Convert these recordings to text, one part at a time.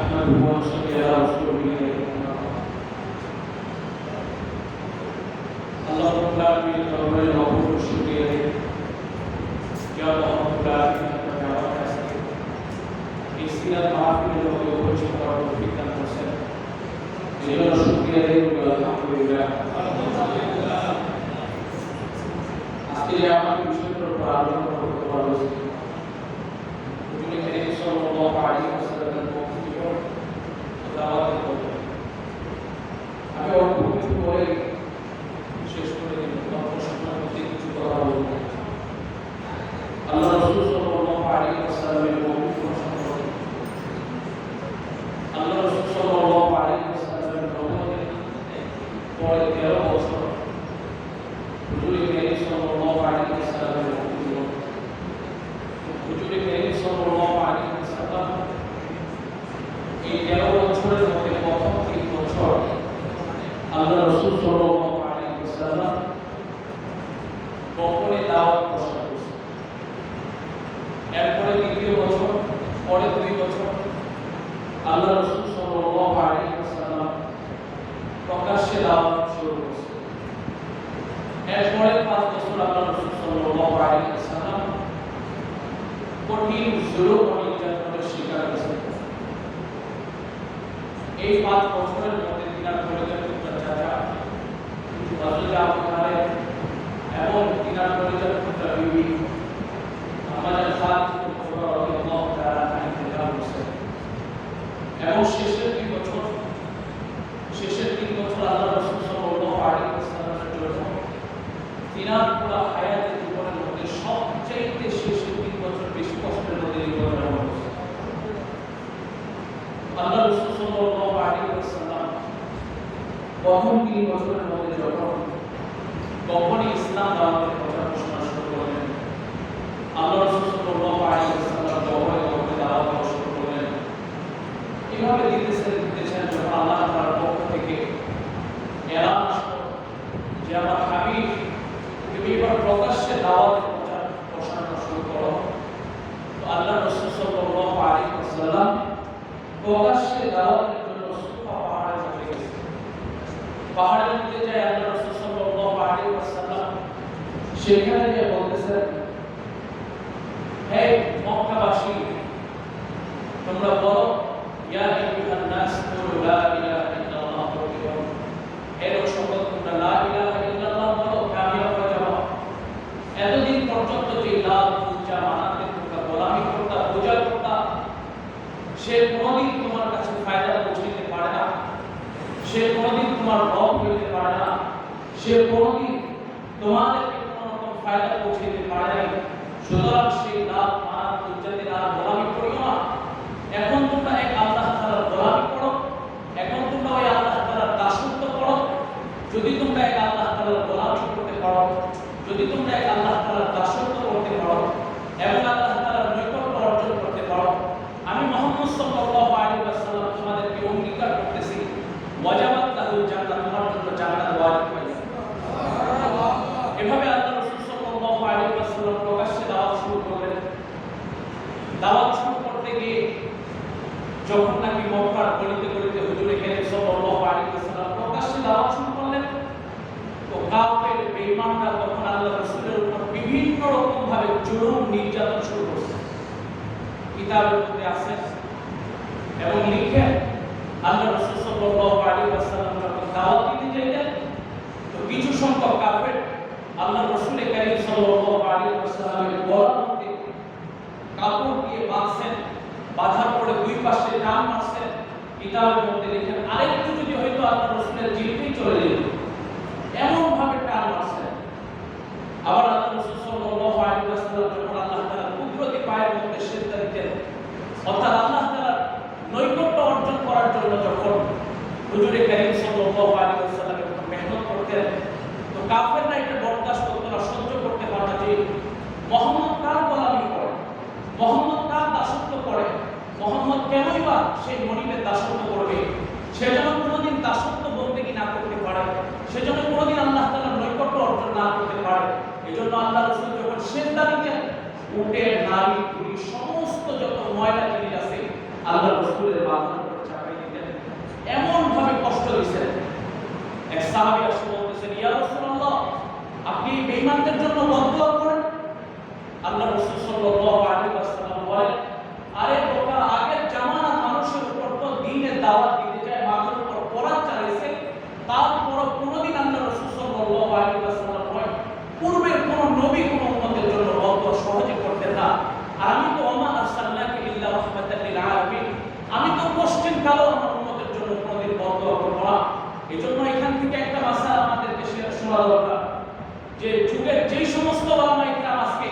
نحمده ونصلي على رسوله الكريم. الله رب العالمين تبارك وتعالى شكرا يا الله رب العالمين تبارك إسنا معافي له وجه الله في التنفس جل شكرا الحمد لله আজকে আমার বিষয়টার উপর আলোচনা করতে পারবো হুজুর করিম সাল্লাল্লাহু আলাইহি ওয়াসাল্লামের পক্ষ থেকে দাওয়াত করব আমি অল্প কিছু বলে শেষ করে দেব প্রশ্নের মধ্যে কিছু কথা বলবো আল্লাহ রাসূল সাল্লাল্লাহু আলাইহি ওয়াসাল্লামের পবিত্র সম্পর্কে আল্লাহ রাসূল সাল্লাল্লাহু আলাইহি ওয়াসাল্লামের নবুয়তের পরে 13 বছর হুজুর করিম সাল্লাল্লাহু আলাইহি ওয়াসাল্লামের জীবন হুজুর করিম সাল্লাল্লাহু আলাইহি ওয়াসাল্লাম এই 13 বছরের মধ্যে প্রথম 3 বছর আল্লাহ রাসূল সাল্লাল্লাহু আলাইহি ওয়াসাল্লাম গোপনে দাওয়াত প্রচার করেছেন। এরপরে দ্বিতীয় বছর পরে 2 বছর আল্লাহ রাসূল সাল্লাল্লাহু আলাইহি ওয়াসাল্লাম প্রকাশ্যে দাওয়াত শুরু করেছেন। এরপরে 5 বছর আল্লাহ রাসূল সাল্লাল্লাহু আলাইহি ওয়াসাল্লাম কঠিন জুলুম ও নির্যাতনের শিকার হয়েছেন। এই 5 বছরের মধ্যে তিনার পরিচয় চাচা হযরত আবু তালেব এবং তিনার পরিচয় বিবি আমাদের ফাতিমা রাদিয়াল্লাহু তাআলা আনহা হয়েছেন। এবং শেষের 3 বছর আল্লাহ রাসূল সাল্লাল্লাহু আলাইহি ওয়াসাল্লামের জন্য তিনার পুরো হায়াতের জীবনের মধ্যে সবচেয়ে শেষের 3 বছর বেশি কষ্টের মধ্যে জীবন যাপন করেছেন। আল্লাহ রাসূল সাল্লাল্লাহু আলাইহি ওয়াসাল্লাম প্রথম 3 বছরের মধ্যে যখন গোপনে ইসলাম দাওয়াতের প্রচার ঘোষণা শুরু করলেন, আল্লাহ রাসূল সাল্লাল্লাহু আলাইহি ওয়াসাল্লাম গোপনে দাওয়াত শুরু করলেন। এভাবে দিতেছেন যখন আল্লাহ তাআলার পক্ষ থেকে এলান আসলো যে আমার হাবিব তুমি এবার প্রকাশ্যে দাওয়াতের প্রচার প্রসার শুরু করো। তো আল্লাহ রাসূল সাল্লাল্লাহু আলাইহি ওয়াসাল্লাম প্রকাশ্যে দাওয়াতের জন্য সুফা পাহাড়ে চলে গেছেন। পাহাড়ের মধ্যে যায় আল্লাহ রাসূল সাল্লাল্লাহু আলাইহি ওয়াসাল্লাম সেখানে যে বলতেছেন, হে মক্কাবাসী তোমরা বলো ইয়া আইয়ুহান নাস কুলু লা ইলাহা ইল্লাল্লাহ ওয়া হে লোকসকল তোমরা লা ইলাহা ইল্লাল্লাহ বলো কামিয়াব হয়ে যাবে। এতদিন পর্যন্ত যে লাভ পূজা মানাতে তোমরা গোলামি করতা পূজা করতা সে কোনোদিন তোমার কাছে ফায়দা পৌঁছাতে পারে না, সে কোনোদিন তোমার রব হইতে পারে না, সে কোনোদিন তোমাদেরকে কোনো রকম ফায়দা পৌঁছাতে পারে না। সুতরাং সেই লাভ মানা পূজাতে আর গোলামি করিও না। এখন তোমরা এক আল্লাহ তাআলার গোলামি করো, এখন তোমরা ওই আল্লাহ তাআলার দাসত্ব করো। যদি তোমরা এক আল্লাহ তাআলার গোলামি করতে পারো, যদি তোমরা এক আল্লাহ তাআলার দাসত্ব করতে পারো এবং আল্লাহ তাআলার নৈকট্য অর্জন করতে পারো, আমি মুহাম্মদ সাল্লাল্লাহু আলাইহি ওয়াসাল্লাম তোমাদেরকে অঙ্গীকার করতেছি ওয়াজাবাত লাহুল জান্নাত, তোমার জন্য জান্নাত ওয়াজিব হয়ে যাবে। এভাবে আল্লাহ রাসূল সাল্লাল্লাহু আলাইহি ওয়াসাল্লাম প্রকাশ্যে দাওয়াত শুরু করলেন। দাওয়াত শুরু করতে গিয়ে যখন নাকি মক্কার গলিতে গলিতে হুজুর করিম সাল্লাল্লাহু আলাইহি ওয়াসাল্লাম প্রকাশ্যে দাওয়াত শুরু করলেন, তো কাফের বেঈমানরা তখন আল্লাহ রাসূলের উপর বিভিন্ন রকম ভাবে জুলুম নির্যাতন শুরু করছে। কিতাবের মধ্যে আছে এবং লিখেন আল্লাহ রাসূল সাল্লাল্লাহু আলাইহি ওয়াসাল্লাম যখন দাওয়াত দিতে যাইতেন তো কিছু সংখ্যক কাফের আল্লাহ রাসূল করিম সাল্লাল্লাহু আলাইহি ওয়াসাল্লামের গলার মধ্যে কাপড় দিয়ে বাঁধছেন, বাঁধার পরে 2 পাশে টান মারছেন। কিতাবের মধ্যে লিখেন আরেকটু যদি হয়তো আল্লাহ রাসূলের জিহ্বায় চলে যেত, এমন ভাবে টান মারছেন। আবার আল্লাহ রাসূল সাল্লাল্লাহু আলাইহি ওয়াসাল্লাম যখন আল্লাহ তাআলার কুদরতি পায়ের মধ্যে সিজদা দিতেন, অর্থাৎ আল্লাহ তাআলার নৈকট্য অর্জন করার জন্য যখন হুজুর করিম সাল্লাল্লাহু আলাইহি ওয়াসাল্লাম একটু মেহনত করতেন, তো কাফেররা এটা বরদাশত করতে না, সহ্য করতে পারে না যে মুহাম্মদ কার গোলামি করে, মুহাম্মদ কার দাসত্ব করে, মুহাম্মদ কেনই বা সেই মনিবের দাসত্ব করবে। সেজন্য কোনোদিন দাসত্ব বন্দেগী না করতে পারে, সেজন্য কোনোদিন আল্লাহ তাআলার নৈকট্য অর্জন না করতে পারে। এজন্য আল্লাহ রাসূল যখন সিজদা দিতেন উটের নাড়ি টুড়ি সমস্ত যত ময়লা জিনিস আছে আল্লাহ রাসূলের মাথার উপর এমন ভাবে কষ্ট দিয়েছেন। এক সাহাবী এসে বলতেছেন, ইয়া রাসূলুল্লাহ, আপনি বেঈমানদের জন্য বদদুয়া করেন? আল্লাহ রাসূল সাল্লাল্লাহু আলাইহি ওয়াসাল্লাম বলেন, আরে বোকা, আগের জামানার মানুষের উপর তো দ্বীনের দাওয়াত দিতে যায়, মাথার উপর পরাত চালাইছে, তারপর কোনদিন আল্লাহ রাসূল সাল্লাল্লাহু আলাইহি ওয়াসাল্লাম পূর্বের কোন নবী কোন উম্মতের জন্য বদদুয়া সহজে করতেন না। আর আমি তো ওমা আরসালনাকা ইল্লা রাহমাতাল লিল আলামিন, আমি তো পশ্চিম কালো আমার উম্মতের জন্য কোনদিন বদদুয়া করব না। এজন্য এখান থেকে একটা মাসআলা আমাদেরকে শোনা দরকার, যে যুগের যেই সমস্ত ওলামায়ে কিরাম আজকে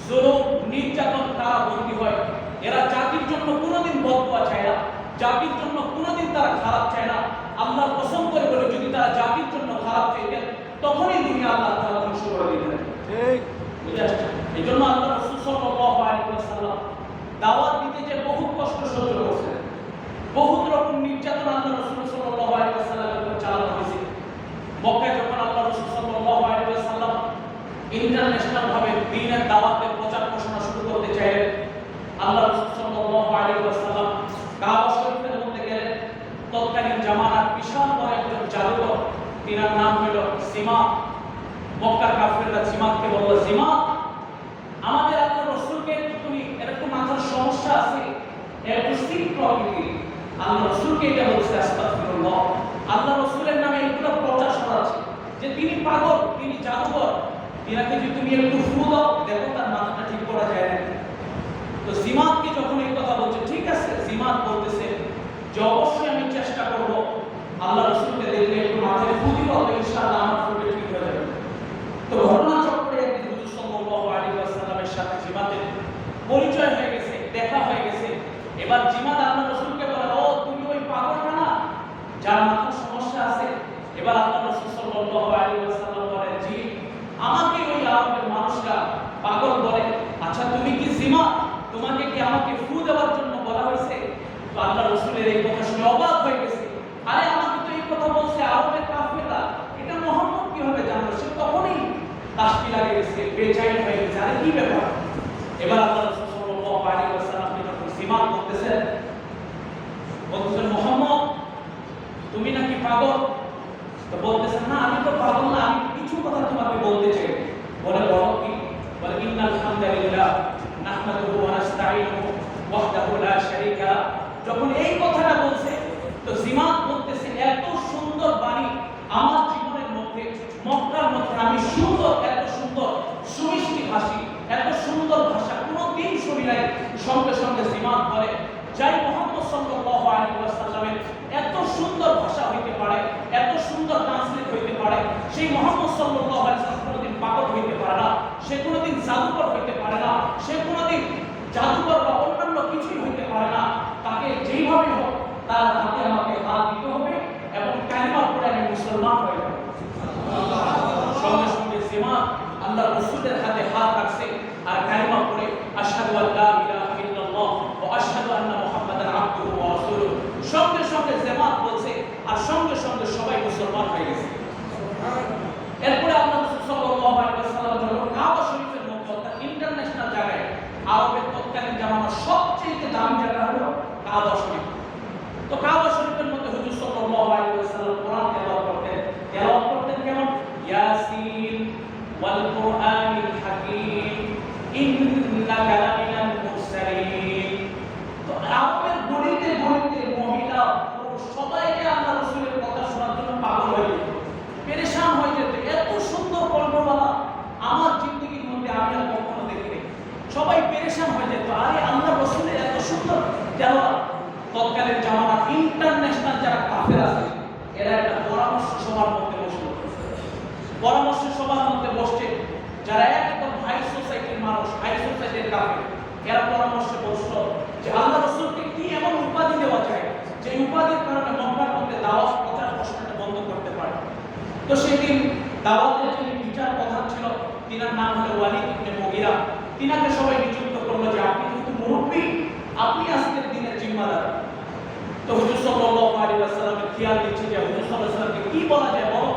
জুলুম নির্যাতন তারা বন্দী হয়, এরা জাতির জন্য কোনোদিন বদদুয়া চায় না, জাতির জন্য কোনোদিন তারা খারাপ চায় না। আল্লাহ কসম করে বলে, যদি তারা জাতির জন্য খারাপ চাইতেন তখনই দুনিয়া আল্লাহ তাআলা ধ্বংস করে দিতেন। ঠিক বুঝে আসছে? এই জন্য আল্লাহ রাসূল সাল্লাল্লাহু আলাইহি ওয়াসাল্লাম দাওয়াত দিতে যে বহুত কষ্ট সহ্য করেছেন, বহুত রকম নির্যাতন আল্লাহ রাসূল সাল্লাল্লাহু আলাইহি ওয়াসাল্লামের উপর চালানো হয়েছে। মক্কায় যখন আল্লাহ রাসূল সাল্লাল্লাহু আলাইহি ওয়াসাল্লাম ইন্টারন্যাশনাল ভাবে দ্বীনের দাওয়াতের প্রচার ঘোষণা শুরু করতে চাইলেন, আল্লাহ রাসূল সাল্লাল্লাহু আলাইহি ওয়াসাল্লাম কাবা শরীফের মধ্যে গেলেন। তৎকালীন জামানার বিশাল বড় একজন জাদুকর, তিনার নাম হলো সিমাক। মক্কার কাফেররা সিমাককে বলল, সিমাক, আমাদের আল্লাহ রাসূলকে তুমি এরকম মাথার সমস্যা আছে, একটু সিক প্রকৃতি। আল্লাহ রাসূলকে এটা বলছে, আস্তাগফিরুল্লাহ, আল্লাহ রাসূলের নামে এগুলো প্রচার ছড়াচ্ছে যে তিনি পাগল, তিনি জাদুকর, তিনাকে যদি তুমি একটু ফু দাও, দেখো তার মাথাটা ঠিক করা যায় না। তো সিমাককে যখন এই কথা বলছে, ঠিক আছে, সিমাক বলতেছে যে অবশ্যই আমি চেষ্টা করব, আল্লাহ রাসূলকে দেখলে একটু মাথায় ফু দিব, ইনশাআল্লাহ আমার ফুটে ঠিক হয়ে যাবে। তো ঘটনা চক্রে একদিন হুজুর সাল্লাল্লাহু আলাইহি ওয়াসাল্লামের সাথে জিমাতের পরিচয় হয়ে গেছে, দেখা হয়ে গেছে। এবার জিমাত আল্লাহ রাসূলকে বলে, ও তুমি ওই পাগলটা না যার মাথার সমস্যা আছে? এবার আল্লাহ রাসূল সাল্লাল্লাহু আলাইহি ওয়াসাল্লাম বলে, জি, আমাকে ওই আরবের মানুষরা পাগল বলে। আচ্ছা তুমি কি জিমাত, তোমাকে কি আমাকে ফু দেওয়ার জন্য বলা হয়েছে? তো আল্লাহ রাসূলের এই কথা শুনে অবাক হয়ে গেছে। আরে আমাকে তো এই কথা বলছে আরবের কাফেররা, এটা মুহাম্মদ কিভাবে জানলো? সে তখনই তাসবি লাগে গেছে, বেচাইন হয়ে গেছে, আরে কি ব্যাপার? এবার আল্লাহ রাসূল সাল্লাল্লাহু আলাইহি ওয়াসাল্লাম যখন জিমাত করতেছেন, বলতেছেন, মুহাম্মদ তুমি নাকি পাগল? তো বলতেছেন, না আমি তো পাগল না, আমি কিছু কথা তোমাকে বলতে চাই। বলে, বলো কি? বলে, ইন্নাল হামদালিল্লাহ নাহমাদুহু ওয়া নাস্তাঈনুহু ওয়াহদাহু লা শারীকা লাহু। যখন এই কথাটা বলছে, তো জিমাত বলতেছে, এত সুন্দর বাণী আমার জীবনের মধ্যে, মক্কার মধ্যে আমি সুন্দর, এত সুন্দর সুমিষ্টি ভাষী, এত সুন্দর ভাষা কোনোদিন শুনি নাই। সঙ্গে সঙ্গে জিমাত বলে, যাই মুহাম্মদ সাল্লাল্লাহু আলাইহি ওয়াসাল্লামের এত সুন্দর ভাষা হইতে পারে, এত সুন্দর ট্রান্সলেট হইতে পারে, সেই মুহাম্মদ সাল্লাল্লাহু আলাইহি ওয়াসাল্লাম কোনোদিন পাগল হইতে পারে না, সে কোনোদিন জাদুকর হইতে পারে না, সে কোনোদিন জাদুকর বা অন্যান্য কিছুই হইতে পারে না। তাকে যেইভাবে হোক তার হাতে আমাকে হাত দিতে হবে এবং কালিমা পড়ে আমি মুসলমান হয়ে যাব। সঙ্গে সঙ্গে জিমাত আল্লাহ রাসূলের হাতে হাত রাখছে আর কালিমা পড়ে, আশহাদু আল্লা ইলাহা ইল্লাল্লাহ ওয়া আশহাদু আন্না মুহাম্মাদান আবদুহু ওয়া রাসূলুহু, সঙ্গে সঙ্গে জিমাত বলছে আর সঙ্গে সঙ্গে সবাই মুসলমান হয়ে গেছে। এরপরে আল্লাহ রাসূল সাল্লাল্লাহু আলাইহি ওয়াসাল্লাম যখন কাবা শরীফের মধ্যে, অর্থাৎ ইন্টারন্যাশনাল জায়গায়, আরবের তৎকালীন জামানার সবচেয়ে দামি জায়গা হলো কাবা শরীফ। তো কাবা শরীফের মধ্যে হুজুর সাল্লাল্লাহু আলাইহি ওয়াসাল্লাম কোরআন তেলাওয়াত করতেন। তেলাওয়াত করতেন কেমন? ইয়াসিন ওয়াল কুরআনিল হাকীম ইন্নাকা লামিনাল মুরসালিন। তো আরবের গলিতে গলিতে মহিলা পুরুষ সবাইকে আল্লাহ রাসূলের কথা শোনার জন্য পাগল হয়ে যেত, পেরেশান হয়ে যেত। এত সুন্দর কণ্ঠওয়ালা আমার জিন্দেগির মধ্যে আমি আর কখনো দেখিনি। সবাই পেরেশান হয়ে যেত, আরে আল্লাহ রাসূলের এত সুন্দর তেলাওয়াত। তৎকালীন জামানার ইন্টারন্যাশনাল যারা কাফের আছে, এরা একটা পরামর্শ সভার মধ্যে বসলো। পরামর্শ সভার মধ্যে বসছে যারা একদম হাই সোসাইটির মানুষ, হাই সোসাইটির কাফের, এরা পরামর্শে বসলো যে আল্লাহ রাসূলকে কি এমন উপাধি দেওয়া যায় যে উপাধির কারণে মক্কার মধ্যে দাওয়াত প্রচার প্রসারটা বন্ধ করতে পারে। তো সেদিন দাওয়াতের যিনি বিচার প্রধান ছিল, তিনার নাম হলো ওয়ালিদ ইবনে মুগীরা। তিনাকে সবাই নিযুক্ত করলো যে আপনি যেহেতু মুরব্বী, আপনি আজকের দিনের জিম্মাদার। তো হুজুর সাল্লাল্লাহু আলাইহি ওয়াসাল্লামের খেয়াল নিচ্ছে যে হুজুর সাল্লাল্লাহু আলাইহি ওয়াসাল্লামকে কি বলা যায় বলো।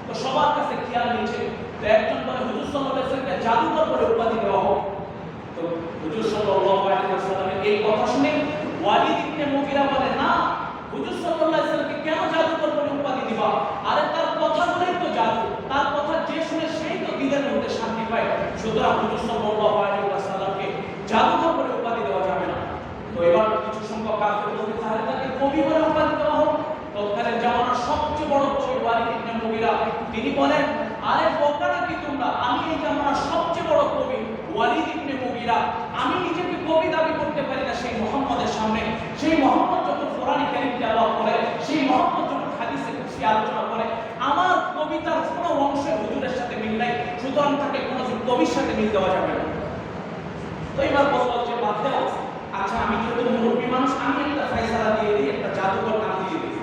তো সবার কাছে খেয়াল নিচ্ছে। তো একজন বলে হুজুর সাল্লাল্লাহু আলাইহি ওয়াসাল্লামকে জাদুকর বলে উপাধি দেওয়া হোক। তো হুজুর সাল্লাল্লাহু আলাইহি ওয়াসাল্লামের এই কথা শুনে ওয়ালিদ ইবনে মুগীরা বলে, না, হুজুর সাল্লাল্লাহু আলাইহি ওয়াসাল্লামকে শিখায়, সুতরাং হুজুর সাল্লাল্লাহু আলাইহি ওয়াসাল্লামকে জাদুকর বলে উপাধি দেওয়া যাবে না। তো এবার কিছু সংখ্যক কাফের বলতে তাহলে তাকে কবি বলে উপাধি দেওয়া হোক। তৎকালীন জামানার সবচেয়ে বড় কবি ওয়ালিদ ইবনে মুগীরা তিনি বলেন, আরে বোকা নাকি তোমরা, আমি এই জামানার সবচেয়ে বড় কবি ওয়ালিদ ইবনে মুগীরা, আমি নিজেকে কবি দাবি করতে পারি না সেই মুহাম্মদের সামনে। সেই মুহাম্মদ যখন কোরআনে কারীম তেলাওয়াত করে, সেই মুহাম্মদ যখন হাদিসে কুদসি আলোচনা করে, আমার কবিতার কোনো অংশে হুজুরের সাথে মিল নাই, সুতরাং তাকে কোনো কবির সাথে মিল দেওয়া যাবে না। তো এবার বলল যে বাধ্য আছে, আচ্ছা আমি যেহেতু মুরব্বী মানুষ, আমি একটা ফয়সালা দিয়ে দিই, একটা জাদুকর নাম দিয়ে দিই।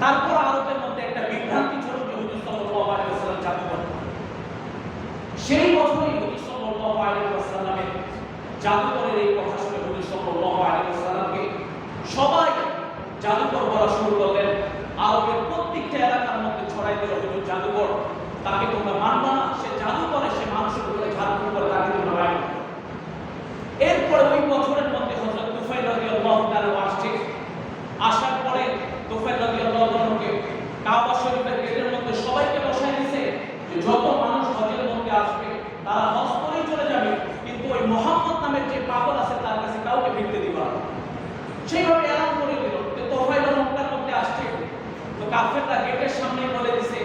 তারপর আরবের মধ্যে একটা বিভ্রান্তি ছিল যে হুজুর সাল্লাল্লাহু আলাইহি ওয়াসাল্লাম জাদুকর। সেই বছরই হুজুর সাল্লাল্লাহু আলাইহি ওয়াসাল্লামের জাদুকরের এই কথা শুনে হুজুর সাল্লাল্লাহু আলাইহি ওয়াসাল্লামকে সবাই জাদুকর বলা শুরু করলেন। আরবের প্রত্যেকটা এলাকার মধ্যে ছড়াই দিল হুজুর জাদুকর, তাকে তোমরা মানবা না, সে জাদু করে, সে মানুষের উপরে জাদু করে, তাকে তোমরা মানবে না। এরপরে ওই বছরের মধ্যে হযরত তুফাইল রাদিয়াল্লাহু তাআলা আসছে। আসার পরে তুফাইল রাদিয়াল্লাহু আনহুকে কাবা শরীফের গেটের মধ্যে সবাইকে বসায় দিয়েছে যে যত মানুষ হজের মধ্যে আসবে তারা হজ করেই চলে যাবে, কিন্তু ওই মুহাম্মদ নামের যে পাগল আছে তার কাছে কাউকে ভিড়তে দিবা না। সেইভাবে এলান করে দিল যে তুফাইল মক্কার মধ্যে আসছে। তো কাফেররা গেটের সামনে বলে দিছে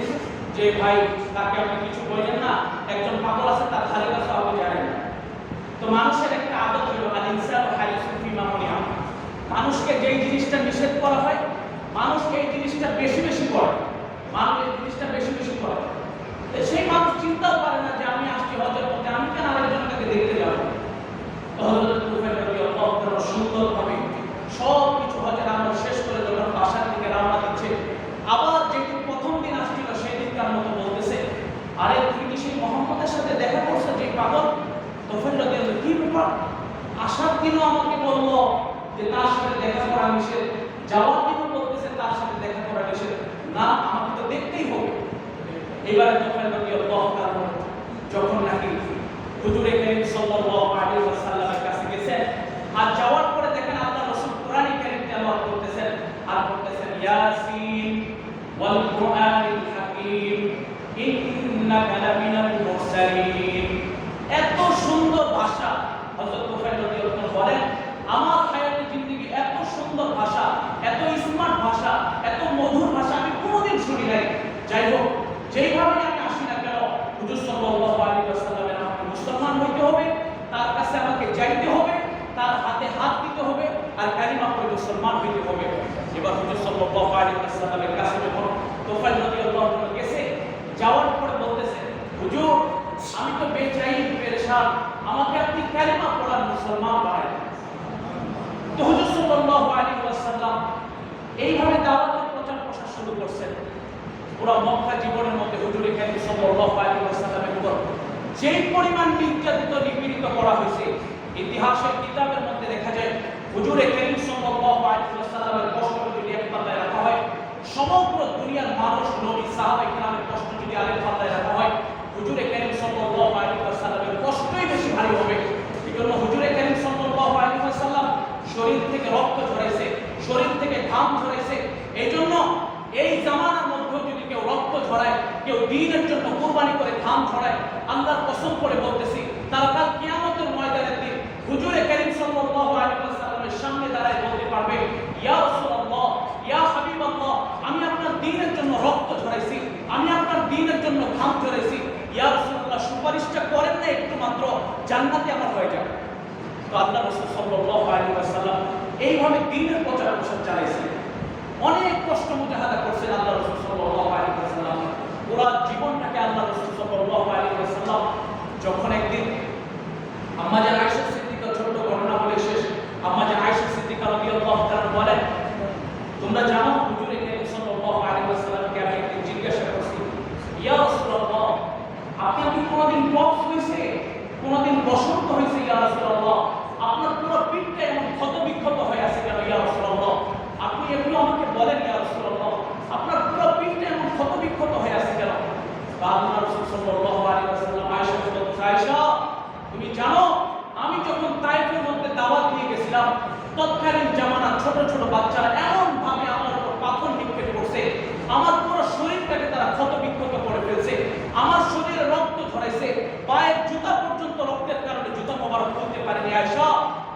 যে ভাই তাকে আপনি কিছু বলেন না, একজন পাগল আছে, তার ধারে কাছে আপনি যাবেন না। তো মানুষের একটা আদত হলো আল ইনসানু হারিসুন ফিমা মুনিআ, মানুষকে যেই জিনিসটা নিষেধ করা হয় মানুষকে এই জিনিসটা বেশি বেশি করে, মানুষ এই জিনিসটা বেশি বেশি করে। সেই মানুষ চিন্তাও করে না যে আমি আসছি হজের মধ্যে, আমি কেন আরেকজনকে দেখতে যাব। তো হযরত তুফাইল রাদিয়াল্লাহু তাআলা সুন্দরভাবে সব কিছু হজের আমল শেষ করে যখন বাসার দিকে রওনা দিচ্ছে, আবার যেদিন প্রথম দিন আসছিল সেই দিনকার মতো বলতেছে, আরে তুই কি সেই মুহাম্মদের সাথে দেখা করছিস যে পাগল? তুফাইল রাদিয়াল্লাহু কি ব্যাপার, আসার দিনও আমাকে বলল যে তার সাথে দেখা করা নিষেধ, যাওয়ার দিনও বলতেছে তার সাথে দেখা করা নিষেধ, না আমাকে তো দেখতেই হবে। এবারে তুফাইল রাদিয়াল্লাহু তাআলা যখন নাকি হুজুরে কারীম সাল্লাল্লাহু আলাইহি ওয়াসাল্লামের কাছে গেছেন, আর যাওয়ার পরে দেখেন আল্লাহ রাসূল কোরআনে কারীম তেলাওয়াত করতেছেন আর বলতেছেন, ইয়াসিন ওয়াল কুরআনিল হাকীম ইন্নাকা লামিনাল মুরসালিন। এত সুন্দর ভাষা হযরত তুফাইল রাদিয়াল্লাহু তাআলা বলেন, আমার হায়াতে জিন্দেগি এত সুন্দর ভাষা, এত স্মার্ট ভাষা, এত মধুর ভাষা আমি কোনোদিন শুনি নাই। যাই হোক, যেইভাবে আমি আসি না কেন, হুজুর সাল্লাল্লাহু আলাইহি ওয়াসাল্লামের আমাকে মুসলমান হইতে হবে, তার কাছে আমাকে যাইতে হবে, তার হাতে হাত দিতে হবে, আর কালিমা পড়ে মুসলমান হইতে হবে। এবার হুজুর সাল্লাল্লাহু আলাইহি ওয়াসাল্লামের কাছে যখন তুফাইল রাদিয়াল্লাহু তাআলা গেছে, যাওয়ার পরে বলতেছে, হুজুর আমি তো বেচাইন পেরেশান, আমাকে আপনি কালিমা পড়ার মুসলমান বানান। তো হুজুর সাল্লাল্লাহু আলাইহি ওয়াসাল্লাম এইভাবে দাওয়াতের প্রচার প্রসার শুরু করছেন। পুরো মক্কা জীবনের মধ্যে হুজুরে কারীম সাল্লাল্লাহু আলাইহি ওয়াসাল্লামের উপর যেই পরিমাণ নির্যাতিত নিপীড়িত করা হয়েছে, ইতিহাসের কিতাবের মধ্যে দেখা যায় হুজুরে কারীম সাল্লাল্লাহু আলাইহি ওয়াসাল্লামের কষ্ট যদি এক পাতায় রাখা হয়, সমগ্র দুনিয়ার মানুষ নবী সাহাবায়ে কিরামের কষ্ট যদি আরেক পাতায় রাখা হয়, হুজুরে কারীম সাল্লাল্লাহু আলাইহি ওয়াসাল্লামের কষ্টই বেশি ভারী হবে। এজন্য হুজুরে কারীম সাল্লাল্লাহু আলাইহি ওয়াসাল্লাম শরীর থেকে রক্ত ঝরাইছে, শরীর থেকে ঘাম ঝরাইছে। এইজন্য এই জামানার মধ্যে যদি কেউ রক্ত ঝরায়, কেউ দ্বীনের জন্য কুরবানি করে ঘাম ঝরায়, আল্লাহর কসম করে বলতেছি তারা কাল কিয়ামতের ময়দানের দিন হুজুরে কারীম সাল্লাল্লাহু আলাইহি ওয়াসাল্লামের সামনে দাঁড়ায় বলতে পারবে, ইয়া রাসূলুল্লাহ, ইয়া হাবিবাল্লাহ, আমি আপনার দ্বীনের জন্য রক্ত ঝরাইছি, আমি আপনার দ্বীনের জন্য ঘাম ঝরাইছি, ইয়া রাসূলুল্লাহ সুপারিশটা করেন না একটু মাত্র, জান্নাতে আমার হয়ে যাবে। তো আল্লাহ রাসূল সাল্লাল্লাহু আলাইহি ওয়াসাল্লাম এইভাবে দ্বীনের প্রচার প্রসার চালাইছেন, অনেক কষ্ট মুজাহাদা করছেন আল্লাহ রাসূল সাল্লাল্লাহু আলাইহি ওয়াসাল্লাম। পুরো জীবনটাকে আল্লাহ রাসূল সাল্লাল্লাহু আলাইহি ওয়াসাল্লাম যখন একদিন আম্মা জান আয়েশা সিদ্দিকা, ছোট ঘটনা বলে শেষ, আম্মা জান আয়েশা সিদ্দিকা রাদিয়াল্লাহু তাআলা বলেন, তোমরা জানো হুজুরে কারীম সাল্লাল্লাহু আলাইহি ওয়াসাল্লামকে আমি একদিন জিজ্ঞাসা করছি, ইয়া রাসূলুল্লাহ, আপনার কি কোনোদিন পক্স হয়েছে, কোনোদিন বসন্ত হয়েছে ইয়া রাসূলুল্লাহ? আপনার পুরো পিঠটা এমন ক্ষত বিক্ষত হয়ে আছে কেন ইয়া রাসূলুল্লাহ? আপনি এগুলো আমাকে বলেন ইয়া রাসূলুল্লাহ, আপনার পুরো পিঠটা এমন ক্ষত বিক্ষত হয়ে আছে কেন? আল্লাহ রাসূল সাল্লাল্লাহু আলাইহি ওয়াসাল্লাম আয়েশাকে বলতেন, আয়েশা তুমি জানো আমি যখন তায়েফের মধ্যে দাওয়াত দিয়ে গেছিলাম, তৎকালীন জামানার ছোট ছোট বাচ্চারা এমন ভাবে আমার উপর পাথর নিক্ষেপ করছে, আমার পুরো শরীরটাকে তারা ক্ষত বিক্ষত করে ফেলছে, আমার শরীরে রক্ত ঝরাইছে, পায়ের পারিনি। আয়েশা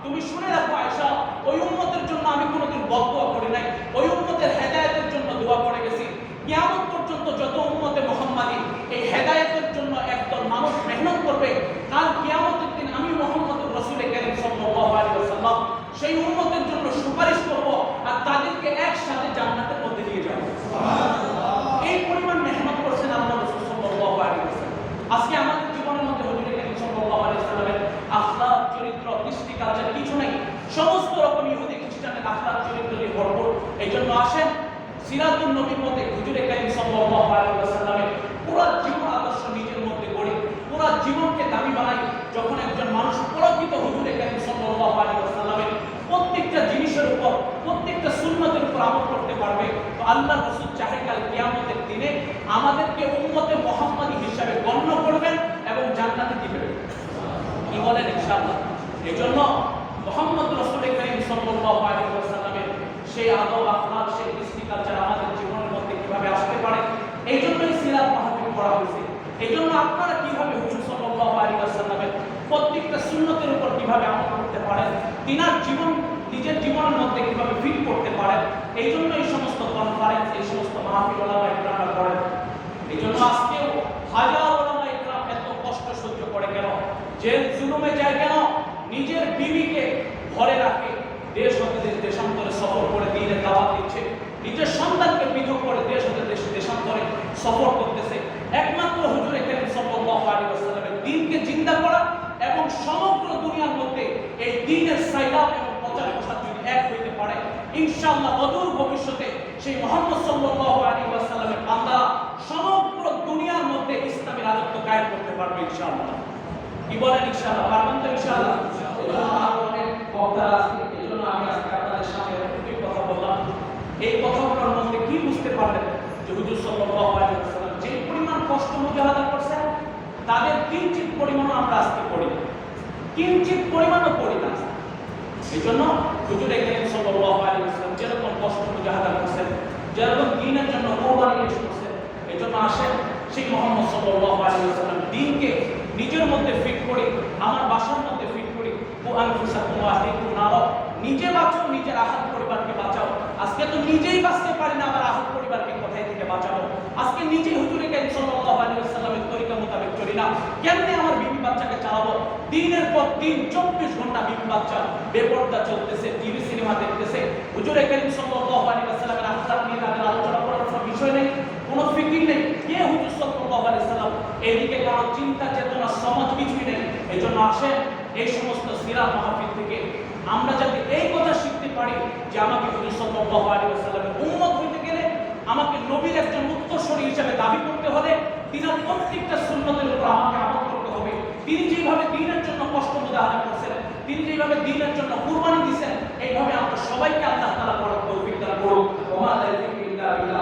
তুমি শুনে রাখো, আয়েশা ওই উম্মতের জন্য আমি কোনোদিন বদদুয়া করি নাই, ওই উম্মতের হেদায়েতের জন্য দোয়া করে গেছি। কিয়ামত পর্যন্ত যত উম্মতে মুহাম্মাদি এই হেদায়েতের জন্য একদল মানুষ মেহনত করবে, কাল কিয়ামতের দিন আমি মুহাম্মদুর রাসূল কারীম সাল্লাল্লাহু আলাইহি ওয়াসাল্লাম সেই উম্মতের জন্য সুপারিশ করব আর তাদেরকে একসাথে জান্নাতের মধ্যে নিয়ে যাব। সুবহানাল্লাহ। এই পরিমাণ মেহনত করছেন আল্লাহ রাসূল সাল্লাল্লাহু আলাইহি ওয়াসাল্লাম। আজকে আমাদের জীবনের মধ্যে হুজুর কারীম সাল্লাল্লাহু আলাইহি ওয়াসাল্লামের আখলাক, চরিত্র, কৃষ্টি, কালচার কিছু নাই, সমস্ত রকম ইহুদি খ্রিস্টানের আখলাক চরিত্র দিয়ে ভরপুর। এইজন্য আসেন সিরাতুন নবীর মধ্যে হুজুর কারীম সাল্লাল্লাহু আলাইহি ওয়াসাল্লামের পুরো জীবন আদর্শ নিজের মধ্যে গড়ে পুরো জীবনকে দামি বানাই। যখন একজন মানুষ প্রকৃত হুজুর কারীম সাল্লাল্লাহু আলাইহি ওয়াসাল্লামের প্রত্যেকটা জিনিসের উপর, প্রত্যেকটা সুন্নতের উপর আমল করতে পারবে, তো আল্লাহ রাসূল চাহে কাল কিয়ামতের দিনে আমাদেরকে উম্মতে মুহাম্মাদি হিসাবে গণ্য করবেন এবং জান্নাতে দিবেন। কি বলেন ইনশাআল্লাহ? এজন্য মুহাম্মদ রাসূল কারীম সাল্লাল্লাহু আলাইহি ওয়াসাল্লামের সেই আদব, আখলাক, সেই কৃষ্টি, কালচার আমাদের জীবনের মধ্যে কিভাবে আসতে পারে, এই জন্যই সিরাত মাহফিল করা হয়েছে। এই জন্য আপনারা কিভাবে হুজুর সাল্লাল্লাহু আলাইহি ওয়াসাল্লামের প্রত্যেকটা সুন্নতের উপর কিভাবে আমল করতে পারেন, তিনার জীবন নিজের জীবনের মধ্যে কিভাবে ফিট করতে পারেন, এই জন্য এই সমস্ত কনফারেন্স, এই সমস্ত মাহফিল ওলামা ইকরামরা করেন। এই জন্য আজকেও হাজার ওলামা ইকরাম এত কষ্ট সহ্য করে কেন, জেল জুলুমে যায় কেন, নিজের বিবিকে ঘরে রাখে, দেশ হতে দেশান্তরে সফর করে দিনের দাওয়াত দিচ্ছে, নিজের সন্তানকে পৃথক করে দেশ হতে দেশান্তরে সফর করতেছে, একমাত্র হুজুর কারীম সাল্লাল্লাহু আলাইহি ওয়াসাল্লামের দ্বীনকে জিন্দা করা এবং সমগ্র দুনিয়ার মধ্যে এই দ্বীনের সাইলাব এবং প্রচার প্রসার যদি এক হইতে পারে, ইনশাআল্লাহ অদূর ভবিষ্যতে সেই মুহাম্মদ সাল্লাল্লাহু আলাইহি ওয়াসাল্লামের বান্দারা সমগ্র দুনিয়ার মধ্যে ইসলামের রাজত্ব কায়েম করতে পারবে ইনশাআল্লাহ। কি বলেন ইনশাআল্লাহ? পারবেন তো ইনশাআল্লাহ? অনেক বক্তা আছে, এজন্য আমি আজকে আপনাদের সামনে একটু কথা বললাম। এই কথাগুলোর মধ্যে কি বুঝতে পারলেন যে হুজুর সাল্লাল্লাহু আলাইহি ওয়াসাল্লাম যে পরিমাণ কষ্ট মুজাহাদা করছেন, তাদের কিঞ্চিত পরিমাণও আমরা আজকে করি না, কিঞ্চিত পরিমাণও করি না। এই জন্য হুজুর কারীম সাল্লাল্লাহু আলাইহি ওয়াসাল্লাম যেরকম কষ্ট মুজাহাদা করছেন, যেরকম দ্বীনের জন্য কোরবানি পেশ করছেন, এই জন্য আসেন সেই মুহাম্মদ সাল্লাল্লাহু আলাইহি ওয়াসাল্লাম দ্বীনকে নিজের মধ্যে ফিট করি, আমার বাসার মধ্যে ফিট করি। নিজে বাঁচো, নিজের আহাত পরিবারকে বাঁচাও। আজকে তো নিজেই বাঁচতে পারি না, আবার আহাত পরিবারকে কোথায় থেকে বাঁচাবো? আজকে নিজে হুজুর কারীম সাল্লাল্লাহু আলাইহি ওয়াসাল্লামের তরিকা মোতাবেক চলি না, কেমনে আমার বিবি বাচ্চাকে চালাবো? দিনের পর দিন 24 ঘন্টা বিবি বাচ্চা বেপরদা চলতেছে, টিভি সিনেমা দেখতেছে। হুজুর কারীম সাল্লাল্লাহু আলাইহি ওয়াসাল্লামের আখলাক নিয়ে তাদের আলোচনা করার কোনো বিষয় নেই, কোনো ফিকির নেই। কে হুজুর সাল্লাল্লাহু আলাইহি ওয়াসাল্লাম? এদিকে কারো চিন্তা চেতনা সমাজ কিছুই নেই। এই জন্য আসেন এই সমস্ত সিরাত মাহফিল থেকে আমরা যাতে এই কথা শিখতে পারি যে আমাকে হুজুর সাল্লাল্লাহু আলাইহি ওয়াসাল্লামের উম্মত হইতে গেলে, আমাকে নবীর একজন উত্তরসূরি হিসেবে দাবি করতে হলে তিনার প্রত্যেকটা সুন্নতের উপর আমাকে আমল করতে হবে। তিনি যেভাবে দ্বীনের জন্য কষ্ট মুজাহাদা করেছেন, তিনি যেভাবে দ্বীনের জন্য কুরবানি দিয়েছেন, এইভাবে আমরা সবাইকে আল্লাহ তাআলা করার তৌফিক দান করুন। ওয়া মা তাওফীক ইল্লা বিল্লাহ।